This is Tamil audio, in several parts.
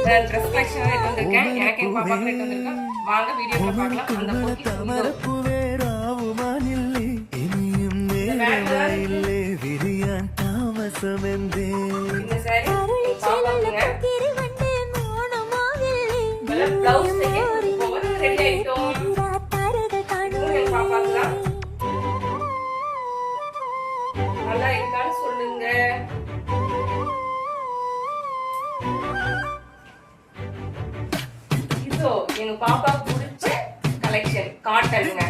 ட்ரெஸ் கலெக்ஷன் எடுத்து வந்திருக்கேன். எனக்கு என் பாப்பாக்கு எடுத்து வந்திருக்கேன். வாங்க வீடியோக்குள்ள பார்க்கலாம். அந்த இந்த சாரி பாப்பாக்குங்க. பிளவுஸ் ரெடி ஆயிட்டோம். என் பாப்பாக்கு தான் நல்லா இருக்கான்னு சொல்லுங்க. இதோ எங்க பாப்பா பிடிச்ச கலெக்ஷன் காட்டனுங்க.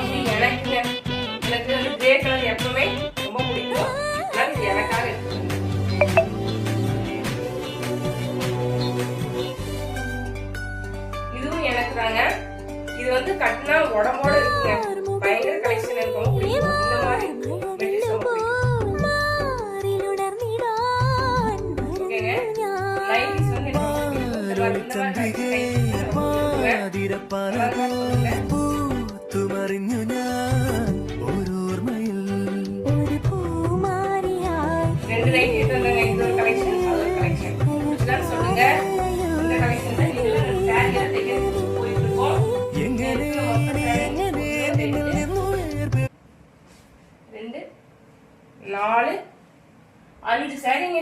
இது எனக்குங்க. எனக்கு வந்து கிரே கலர் எப்பவுமே ரொம்ப பிடிக்கும். இது எனக்காக இருக்கு. இதுவும் எனக்கு தாங்க. இது வந்து கட்டினா உடம்போட இருக்குங்க. பயங்கர கலெக்ஷன் இருக்கும். பிடிக்கும். இந்த மாதிரி மெட்டீரியல்ஸ் ரொம்ப பிடிக்கும். ஓகேங்க. லைட்ஸ் வந்து ரெண்டு லைட் எடுத்துங்க. இது ஒரு கலெக்ஷன், அது ஒரு கலெக்ஷன். இதுதான் சொல்லுங்க. இந்த கலெக்ஷன் தான் நீங்க சாரியா தைக்கிறது போயிட்டு இருக்கோம். 2 4 5 சாரிங்க.